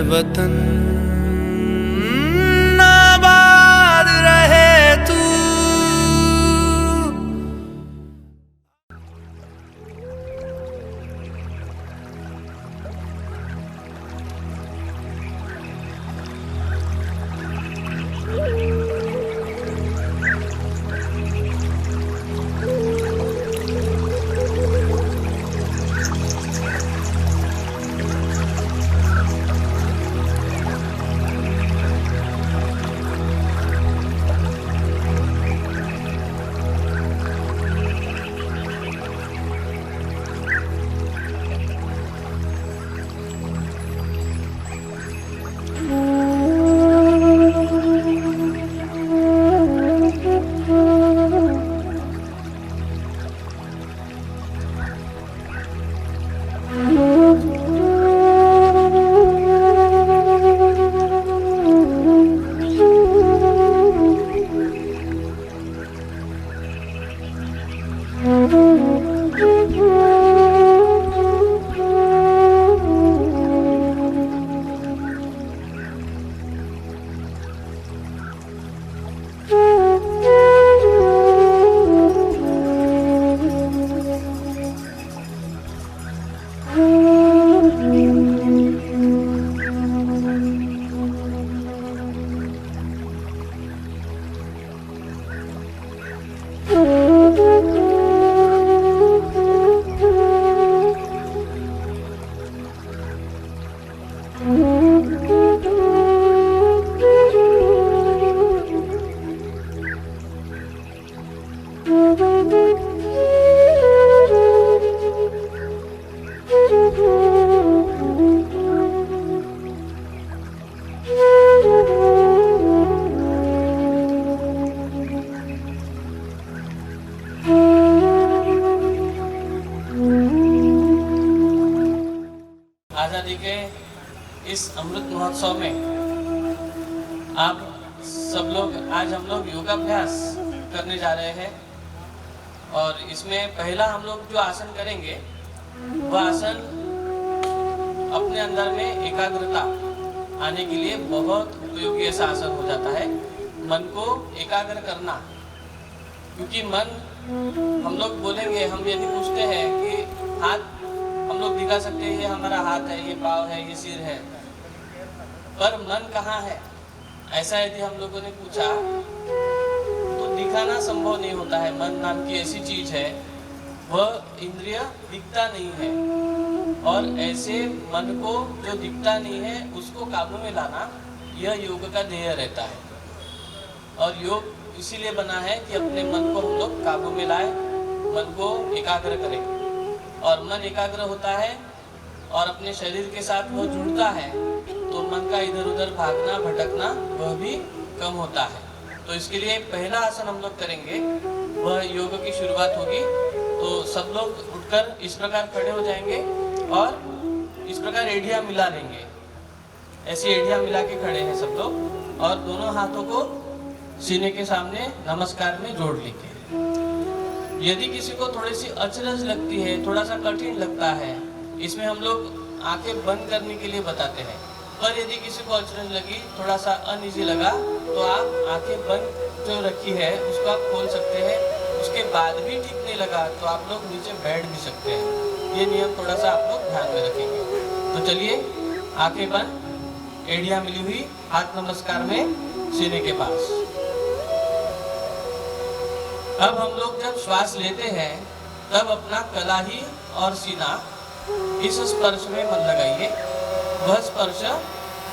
वतन आबाद रहे तू। आज़ादी के इस अमृत महोत्सव में आप सब लोग आज हम लोग योगाभ्यास करने जा रहे हैं और इसमें पहला हम लोग जो आसन करेंगे वह आसन अपने अंदर में एकाग्रता आने के लिए बहुत उपयोगी ऐसा आसन हो जाता है। मन को एकाग्र करना, क्योंकि मन हम लोग बोलेंगे, हम यदि पूछते हैं कि हाथ हम लोग दिखा सकते हैं, ये हमारा हाथ है, ये पाँव है, ये सिर है, पर मन कहाँ है, ऐसा यदि हम लोगों ने पूछा तो दिखाना संभव नहीं होता है। मन नाम की ऐसी चीज है, वह इंद्रिय दिखता नहीं है, और ऐसे मन को जो दिखता नहीं है उसको काबू में लाना यह योग का ध्येय रहता है। और योग इसीलिए बना है कि अपने मन को हम लोग काबू में लाए, मन को एकाग्र करें, और मन एकाग्र होता है और अपने शरीर के साथ वो जुड़ता है तो मन का इधर उधर भागना भटकना वह भी कम होता है। तो इसके लिए पहला आसन हम लोग करेंगे, वह योग की शुरुआत होगी। तो सब लोग उठकर इस प्रकार खड़े हो जाएंगे और इस प्रकार एड़ियाँ मिला लेंगे। ऐसी एड़ियाँ मिला के खड़े हैं सब लोग, और दोनों हाथों को सीने के सामने नमस्कार में जोड़ लेंगे। यदि किसी को थोड़ी सी अचरज लगती है, थोड़ा सा कठिन लगता है, इसमें हम लोग आंखें बंद करने के लिए बताते हैं। पर यदि किसी को अचरज लगी, थोड़ा सा अनइजी लगा, तो आप आंखें बंद जो रखी है उसको आप खोल सकते हैं। उसके बाद भी ठीक नहीं लगा तो आप लोग नीचे बैठ भी सकते हैं। ये नियम थोड़ा सा आप लोग ध्यान में रखेंगे। तो चलिए, आंखें बंद, एड़ियाँ मिली हुई, हाथ नमस्कार में सीने के पास। अब हम लोग जब श्वास लेते हैं तब अपना कलाई और सीना इस स्पर्श में मन लगाइए। वह स्पर्श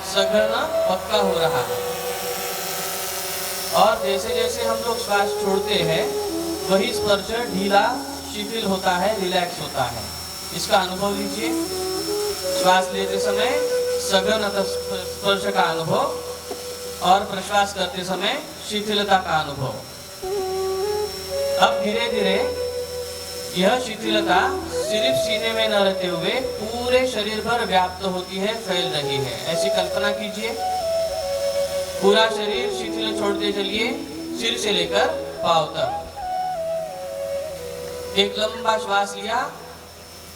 सघन पक्का हो रहा है, और जैसे जैसे हम लोग श्वास छोड़ते हैं वही स्पर्श ढीला शिथिल होता है, रिलैक्स होता है। इसका अनुभव लीजिए। श्वास लेते समय सघन स्पर्श का अनुभव, और प्रश्वास करते समय शिथिलता का अनुभव। अब धीरे धीरे यह शिथिलता सिर्फ सीने में न रहते हुए पूरे शरीर पर व्याप्त होती है, फैल रही है। ऐसी कल्पना कीजिए, पूरा शरीर शिथिल छोड़ते चलिए, सिर से लेकर पांव तक। एक लंबा श्वास लिया,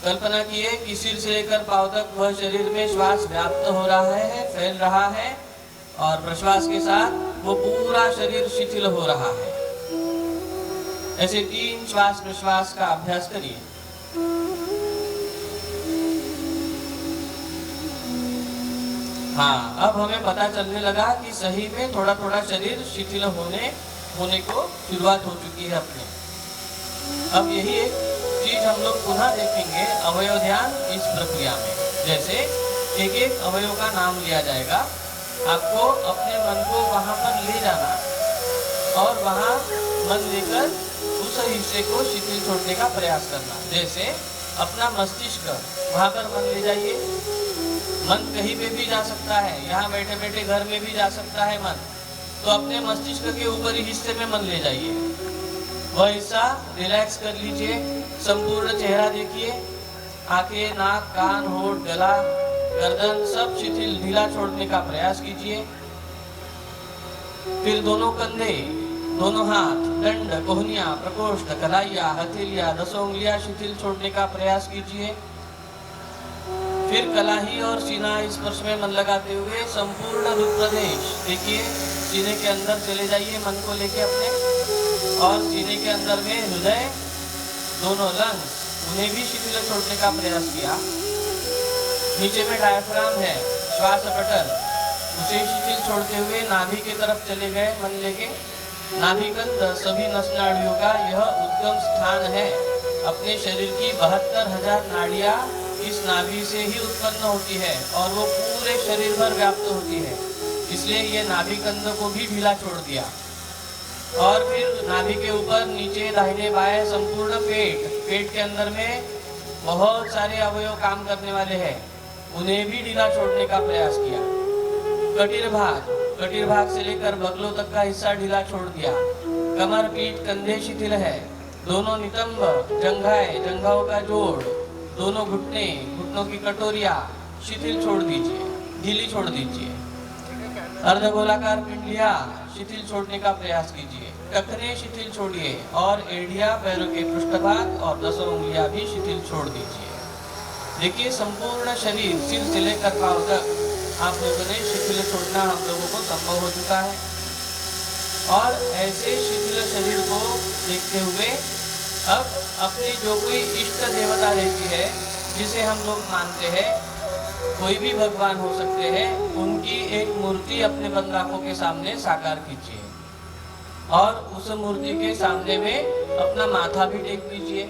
कल्पना कीजिए कि सिर से लेकर पांव तक वह शरीर में श्वास व्याप्त हो रहा है, फैल रहा है, और प्रश्वास के साथ वो पूरा शरीर शिथिल हो रहा है। ऐसे 3 श्वास प्रश्वास का अभ्यास करिए। हाँ, अब हमें पता चलने लगा कि सही में थोड़ा थोड़ा शरीर शिथिल होने को शुरुआत हो चुकी है अपने। अब यही एक चीज हम लोग पुनः देखेंगे अवयव ध्यान इस प्रक्रिया में। जैसे एक एक अवयव का नाम लिया जाएगा, आपको अपने मन को वहां पर ले जाना और वहां मन लेकर उस हिस्से को शिथिल छोड़ने का प्रयास करना। जैसे अपना मस्तिष्क, वहां पर मन ले जाइए। मन कहीं पे भी जा सकता है, यहाँ बैठे बैठे घर में भी जा सकता है मन, तो अपने मस्तिष्क के ऊपरी हिस्से में मन ले जाइए। वह हिस्सा रिलैक्स कर लीजिए। संपूर्ण चेहरा देखिए, आंखें, नाक, कान, होंठ, गला, गर्दन सब शिथिल ढीला छोड़ने का प्रयास कीजिए। फिर दोनों कंधे, दोनों हाथ, दंड, कोहनियां, प्रकोष्ठ, कलाइया, हथेलियां, 10 उंगलियां शिथिल छोड़ने का प्रयास कीजिए। फिर कलाई और सीना स्पर्श में मन लगाते हुए संपूर्ण रूप प्रदेश देखिए। सीने के अंदर चले जाइए मन को लेके अपने, और सीने के अंदर में हृदय, दोनों लंग्स, उन्हें भी शिथिल छोड़ने का प्रयास किया। नीचे में डायफ्राम है, श्वास पटल, उसे शिथिल छोड़ते हुए नाभि की तरफ चले गए मन लेके। नाभिकंद सभी नस नाड़ियों का यह उद्गम स्थान है। अपने शरीर की 72,000 नाड़ियां इस नाभि से ही उत्पन्न होती है और वो पूरे शरीर भर व्याप्त होती है। इसलिए ये नाभिकंद को भी ढीला छोड़ दिया। और फिर नाभि के ऊपर नीचे दाहिने बाएं संपूर्ण पेट के अंदर में बहुत सारे अवयव काम करने वाले हैं, उन्हें भी ढीला छोड़ने का प्रयास किया। कटीर भाग से लेकर बगलों तक का हिस्सा ढीला छोड़ दिया। कमर, पीठ, कंधे शिथिल है। दोनों नितंब, जंघाओं का जोड़, दोनों घुटनों की कटोरियां शिथिल छोड़ दीजिए, ढीली छोड़ दीजिए। अर्धगोलाकार पिंडलियां शिथिल छोड़ने का प्रयास कीजिए। टखने शिथिल छोड़िए और एड़िया, पैरों के पृष्ठभाग और 10 उंगलियां भी शिथिल छोड़ दीजिए। देखिए संपूर्ण शरीर सिर से लेकर पांव तक आप लोगों ने शिथिल छोड़ना हम लोगों को संभव हो चुका है। और ऐसे शिथिल शरीर को देखते हुए अब अपनी जो कोई इष्ट देवता रहती है, जिसे हम लोग मानते हैं, कोई भी भगवान हो सकते हैं, उनकी एक मूर्ति अपने बंद आंखों के सामने साकार कीजिए और उस मूर्ति के सामने में अपना माथा भी टेक दीजिए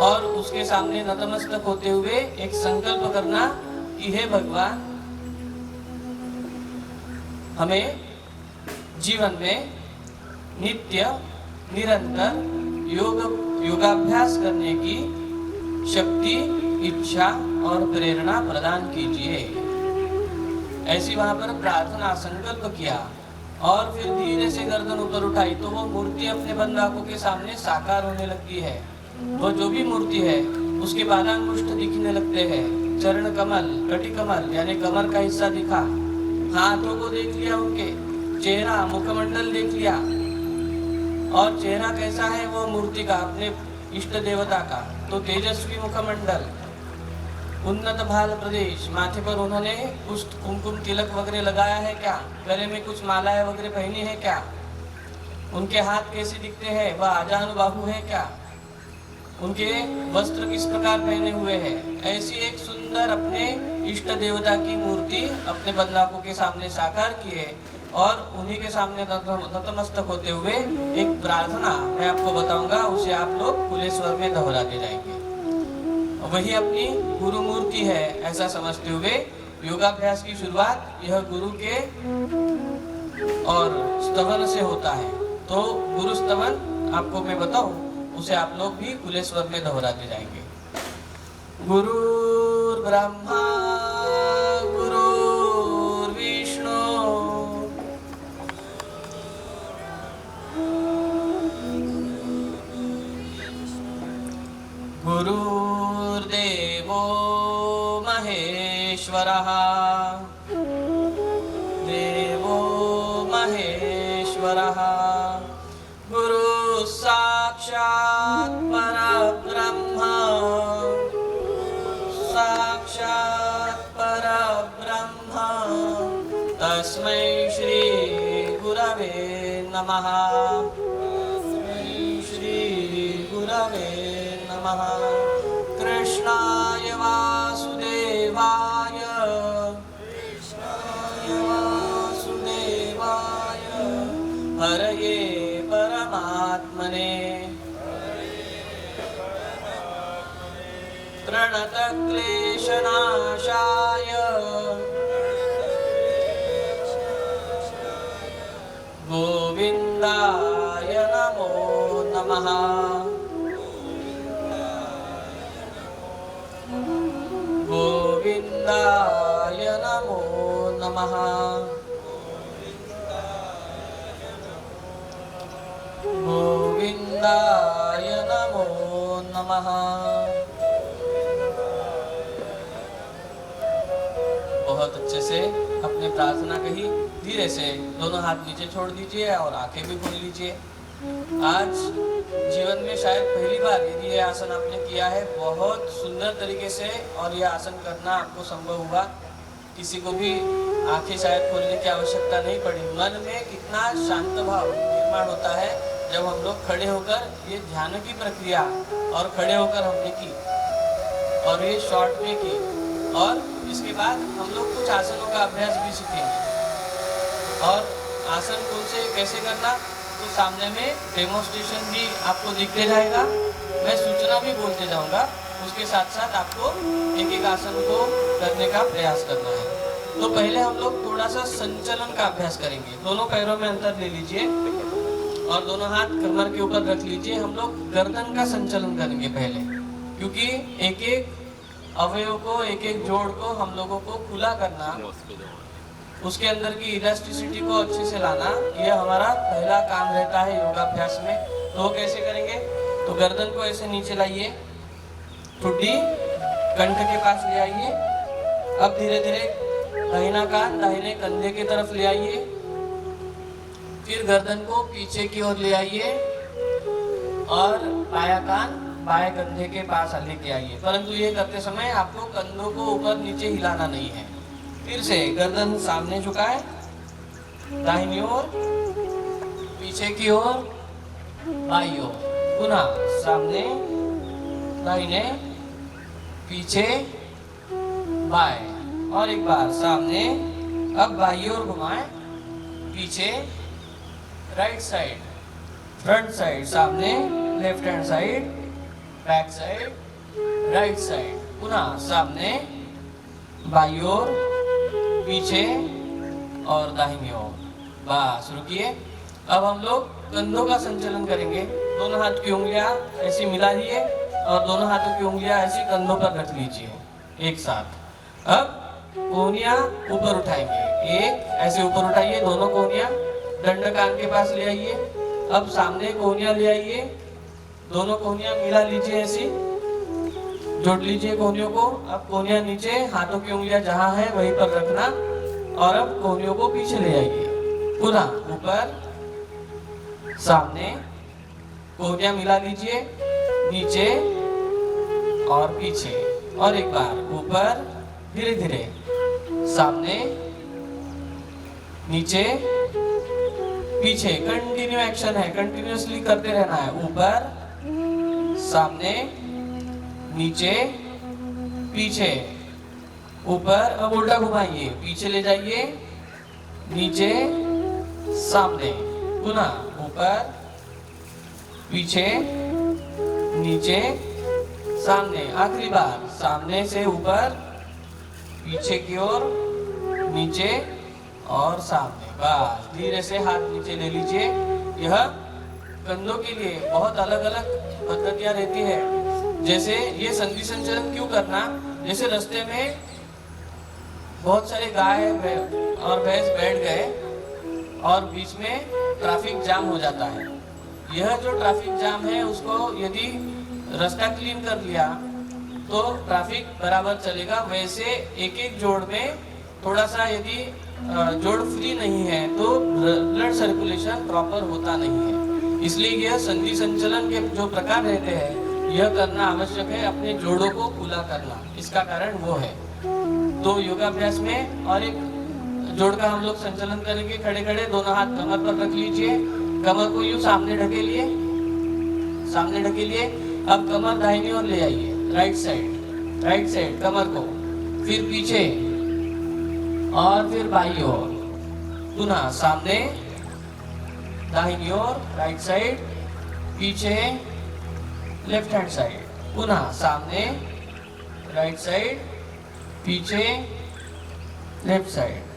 और उसके सामने नतमस्तक होते हुए एक संकल्प करना कि हे भगवान, हमें जीवन में नित्य निरंतर योगाभ्यास करने की शक्ति, इच्छा और प्रेरणा प्रदान कीजिए। ऐसी वहां पर प्रार्थना संकल्प किया और फिर धीरे से गर्दन ऊपर उठाई तो वो मूर्ति अपने बंद आंखों के सामने साकार होने लगती है। वो जो भी मूर्ति है उसके पादांगुष्ठ दिखने लगते हैं, चरण कमल, कटी कमल यानी कमर का हिस्सा दिखा, हाथों को देख लिया, उनके चेहरा, मुखमंडल देख लिया। और चेहरा कैसा है वो मूर्ति का, अपने इष्ट देवता का, तो तेजस्वी मुखमंडल, उन्नत भाल प्रदेश, माथे पर उन्होंने कुछ कुमकुम तिलक वगैरह लगाया है क्या, गले में कुछ मालाएं वगैरह पहनी है क्या, उनके हाथ कैसे दिखते हैं, वह आजानुबाहु है क्या, उनके वस्त्र किस प्रकार पहने हुए हैं। ऐसी एक सुंदर अपने इष्ट देवता की मूर्ति अपने बंदाकों के सामने साकार किए और उन्हीं के सामने नतमस्तक होते हुए एक प्रार्थना मैं आपको बताऊंगा, उसे आप लोग खुले स्वर में दोहराते जाएंगे। वही अपनी गुरु मूर्ति है ऐसा समझते हुए योगाभ्यास की शुरुआत यह गुरु के और स्तवन से होता है। तो गुरु स्तवन आपको मैं बताऊं, उसे आप लोग भी खुले स्वर में दोहराते जाएंगे। गुरुर् ब्रह्मा गुरुर् विष्णु गुरुर्देवो महेश्वरः देवो महेश्वरः गुरु साक्षात् परब्रह्म तस्मै श्री गुरवे नमः। श्री गुरवे नमः। कृष्णाय वासुदेवाय हरये परमात्मने प्रणतक्लेशनाशाय गोविन्दाय नमो नमः। गोविन्दाय नमो नमः। गोविन्दाय नमो नमः। बहुत अच्छे से अपनी प्रार्थना कही, धीरे से दोनों हाथ नीचे छोड़ दीजिए और आंखें भी खोल लीजिए। आज जीवन में शायद पहली बार यदि ये आसन आपने किया है, बहुत सुंदर तरीके से और ये आसन करना आपको संभव हुआ। किसी को भी आंखें शायद खोलने की आवश्यकता नहीं पड़ी। मन में कितना शांत भाव निर्माण होता है जब हम लोग खड़े होकर ये ध्यान की प्रक्रिया और खड़े होकर हमने की और ये शॉर्ट में की, और इसके बाद हम लोग कुछ आसनों का अभ्यास भी सीखेंगे। और आसन कौन से कैसे करना तो सामने में डेमोन्स्ट्रेशन भी आपको दिखते जाएगा। मैं सूचना भी बोलते जाऊंगा, उसके साथ साथ आपको एक एक आसन को करने का प्रयास करना है। तो पहले हम लोग थोड़ा सा संचलन का अभ्यास करेंगे। दोनों पैरों में अंतर ले लीजिए और दोनों हाथ कमर के ऊपर रख लीजिए। हम लोग गर्दन का संचलन करेंगे पहले, क्योंकि एक एक अवयव को, एक एक जोड़ को हम लोगों को खुला करना, उसके अंदर की इलास्टिसिटी को अच्छे से लाना, यह हमारा पहला काम रहता है योगाभ्यास में। तो कैसे करेंगे तो गर्दन को ऐसे नीचे लाइए, ठुड्डी कंठ के पास ले आइए। अब धीरे धीरे दाहिना कान दाहिने कंधे की तरफ ले आइए, फिर गर्दन को पीछे की ओर ले आइए और बाया कान बाएं कंधे के पास लेके आइए। परंतु ये करते समय आपको कंधों को ऊपर नीचे हिलाना नहीं है। फिर से गर्दन सामने झुकाए, दाहिनी ओर, पीछे की ओर, बाईं ओर, पुनः सामने, दाहिने, पीछे, बाएं, और एक बार सामने। अब बाईं ओर घुमाएं, पीछे, राइट साइड, फ्रंट साइड, सामने, left hand side, back side, right side, पुनः सामने, बाईं ओर, पीछे और दाहिनी ओर। बस रुकिए। अब हम लोग कंधों का संचलन करेंगे। दोनों हाथ की उंगलियां ऐसी मिला दिए और दोनों हाथों की उंगलियां ऐसी कंधों पर रख लीजिए एक साथ। अब कोहनियां ऊपर उठाएंगे, एक ऐसे ऊपर उठाइए, दोनों कोहनियां दंड कान के पास ले आइए। अब सामने कोहनियां ले आइए, दोनों कोहनियां मिला लीजिए, ऐसी जोड़ लीजिए कोहनियों को। अब कोहनियां नीचे, हाथों की उंगलियां जहां है वहीं पर रखना, और अब कोहनियों को पीछे ले आइए। पुनः ऊपर, सामने, कोहनियां मिला लीजिए, नीचे और पीछे, और एक बार ऊपर, धीरे धीरे, सामने, नीचे, पीछे। कंटिन्यू एक्शन है, कंटिन्यूअसली करते रहना है। ऊपर, सामने, नीचे, पीछे, ऊपर। अब उल्टा घुमाइए, पीछे ले जाइए, नीचे, सामने, पुनः ऊपर, पीछे, नीचे, सामने। आखिरी बार, सामने से ऊपर, पीछे की ओर, नीचे और सामने। बस धीरे से हाथ नीचे ले लीजिए। यह कंधों के लिए बहुत अलग अलग पद्धतियां रहती है। जैसे ये संधि संचलन क्यों करना, जैसे रास्ते में बहुत सारे गाय और भैंस बैठ गए और बीच में ट्रैफिक जाम हो जाता है। यह जो ट्रैफिक जाम है उसको यदि रास्ता क्लीन कर लिया तो ट्रैफिक बराबर चलेगा। वैसे एक एक जोड़ में थोड़ा सा यदि जोड़ फ्री नहीं है तो ब्लड सर्कुलेशन प्रॉपर होता नहीं है। इसलिए यह संधि संचलन के जो प्रकार रहते हैं यह करना आवश्यक है, अपने जोड़ों को खुला करना, इसका कारण वो है। तो योगाभ्यास में और एक जोड़ का हम लोग संचालन करेंगे। खड़े खड़े दोनों हाथ कमर पर रख लीजिए, कमर को यूं सामने ढकेलिए, सामने ढकेलिए। अब कमर दाहिनी ओर ले आइए, राइट साइड कमर को, फिर पीछे और फिर बाईं ओर, पुनः सामने दाहिनी ओर, राइट साइड, पीछे लेफ्ट हैंड साइड, पुनः सामने राइट साइड, पीछे लेफ्ट साइड।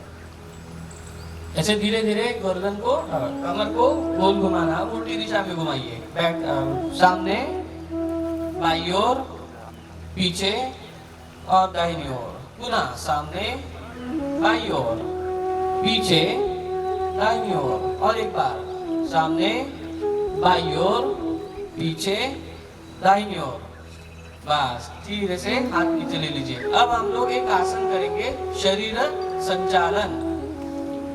ऐसे धीरे धीरे गर्दन को, कमर को गोल घुमाना, उल्टी दिशा में घुमाइए। बैक, सामने, बाईं ओर, पीछे और दाहिनी ओर, पुनः सामने, बाईं ओर, पीछे, दाहिनी ओर, और एक बार सामने, बाईं ओर, पीछे, दाहिनी ओर। बस धीरे से हाथ नीचे ले लीजिए। अब हम लोग एक आसन करेंगे, शरीर संचालन।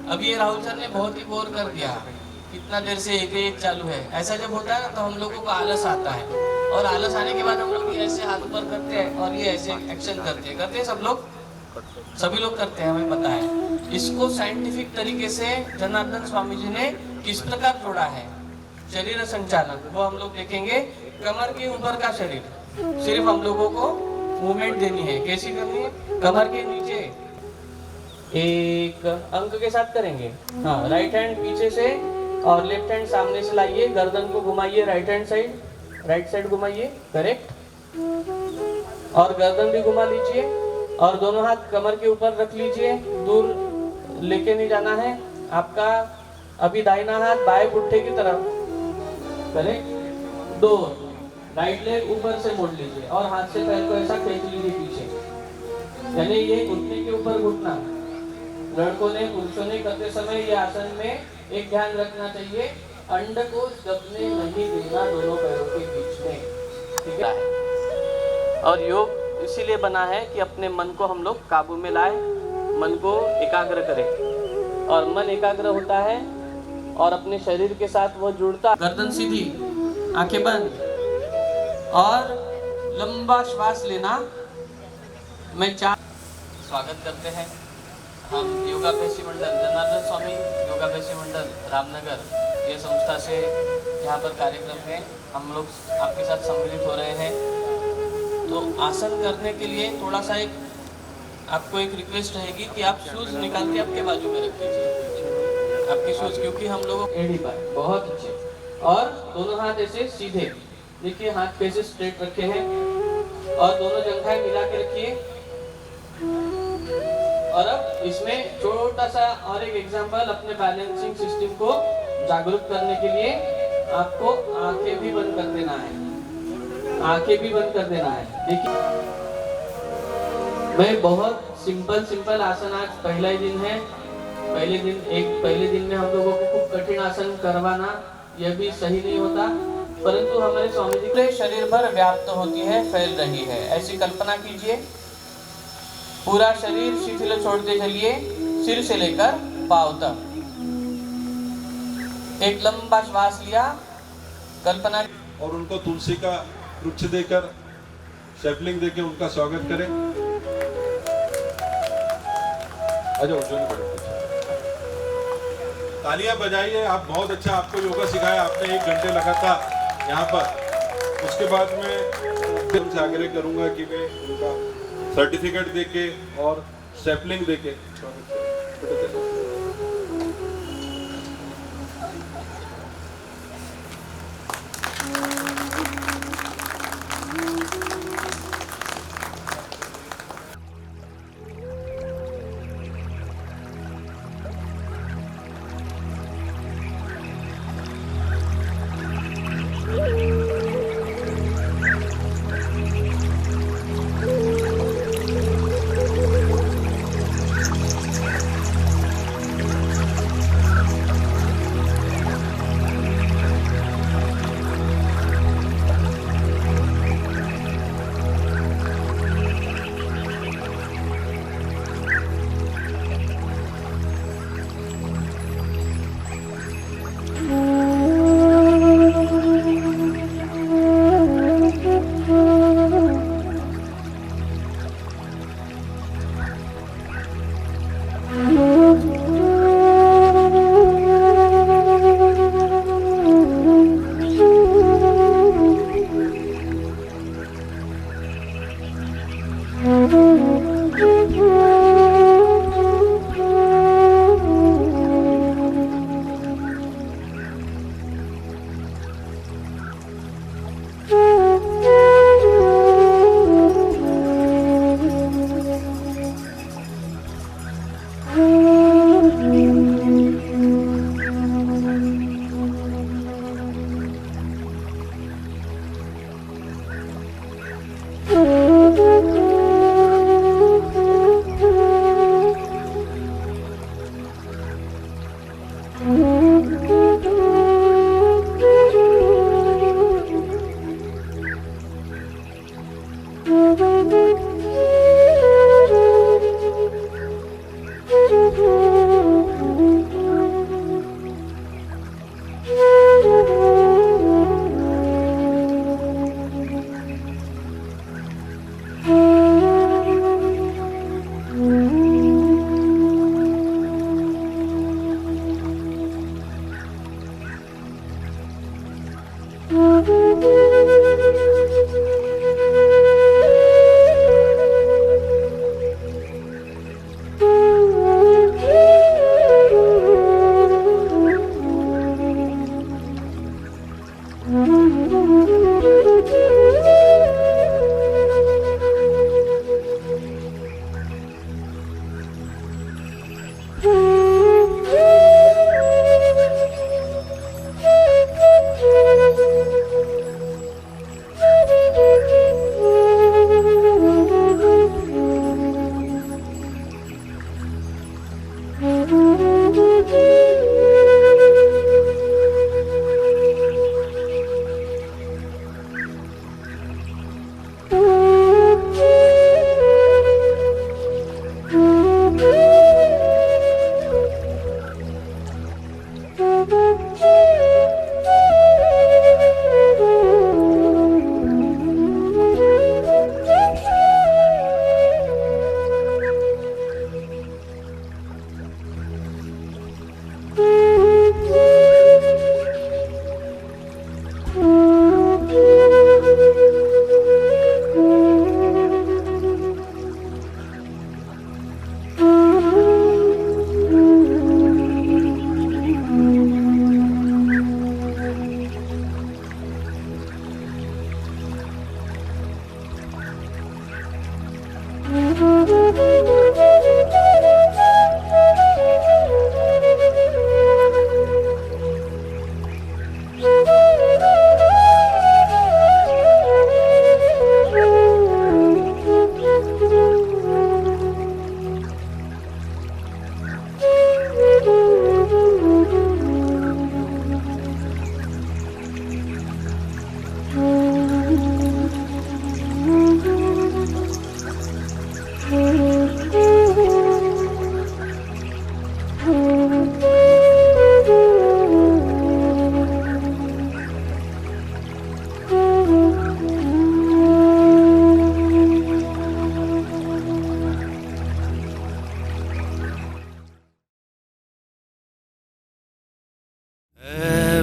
अब ये राहुल सर ने बहुत ही बोर कर दिया, कितना देर से एक चालू है। ऐसा जब होता है ना तो हम लोगों को आलस आता है, और आलस आने के बाद हम लोग ये ऐसे हाथ ऊपर करते हैं और ये ऐसे एक्शन करते हैं सब लोग, सभी लोग करते हैं, हमें पता है। इसको साइंटिफिक तरीके से जनार्दन स्वामी जी ने किस प्रकार जोड़ा है शरीर संचालन, वो हम लोग देखेंगे। कमर के ऊपर का शरीर, सिर्फ हम लोगों को मूवमेंट देनी है। कैसी करनी है? कमर के नीचे एक अंक के साथ करेंगे। हाँ, राइट हैंड पीछे से और लेफ्ट हैंड सामने से लाइए, गर्दन को घुमाइए right hand side, right side घुमाइए, करेक्ट, और गर्दन भी घुमा लीजिए, और दोनों हाथ कमर के ऊपर रख लीजिए, दूर लेके नहीं जाना है आपका। अभी दाहिना हाथ बाएं पुट्ठे की तरफ, करेक्ट, दो, राइट लेग ऊपर से मोड़ लीजिए और हाथ से पैर को ऐसा खींच लीजिए पीछे, यानी ये घुटने के ऊपर घुटना। लड़कों ने, पुरुषों ने करते समय ये आसन में एक ध्यान रखना चाहिए, अंड को दबने नहीं देना दोनों पैरों के बीच में, ठीक है। और योग इसीलिए बना है कि अपने मन को हम लोग काबू में लाए, मन को एकाग्र करें, और मन एकाग्र होता है और अपने शरीर के साथ वो जुड़ता। गर्दन सीधी, आंखें बंद, और लंबा श्वास लेना। मैं स्वागत करते हैं हम योगाभ्यासी मंडल, जनार्दन स्वामी योगाभ्यासी मंडल रामनगर, ये संस्था से यहाँ पर कार्यक्रम है, हम लोग आपके साथ सम्मिलित हो रहे हैं। तो आसन करने के लिए थोड़ा सा आपको एक रिक्वेस्ट रहेगी कि आप शूज निकाल के आपके बाजू में रख लीजिए, आपके शूज, क्योंकि हम लोग एड़ी पर बहुत अच्छे, और दोनों हाथ ऐसे सीधे, देखिए हाथ कैसे स्ट्रेट रखे हैं, और दोनों जंघाएं मिला के रखिए। और अब इसमें छोटा सा और एक एग्जांपल, अपने बैलेंसिंग सिस्टम को जागरूक करने के लिए आपको आंखें भी बंद कर देना है, आंखें भी बंद कर देना है। देखिए, मैं बहुत सिंपल आसन, आज पहला ही दिन है, पहले दिन में हम लोगों को खूब कठिन आसन करवाना यह भी सही नहीं होता, परंतु हमारे स्वामी जी के शरीर भर व्याप्त होती है, फैल रही है, ऐसी कल्पना कीजिए। पूरा शरीर शिथिल छोड़ते चलिए, सिर से लेकर पांव तक। एक लंबा श्वास लिया, कल्पना, और उनको तुलसी का वृक्ष देकर, सैपलिंग देकर उनका स्वागत करें। तालियां बजाइए, आप बहुत अच्छा, आपको योगा सिखाया आपने, 1 घंटे लगातार यहाँ पर। उसके बाद मैं फिर से आग्रह करूंगा कि वे उनका सर्टिफिकेट देके और सैपलिंग देके स्वागत करें।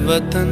वतन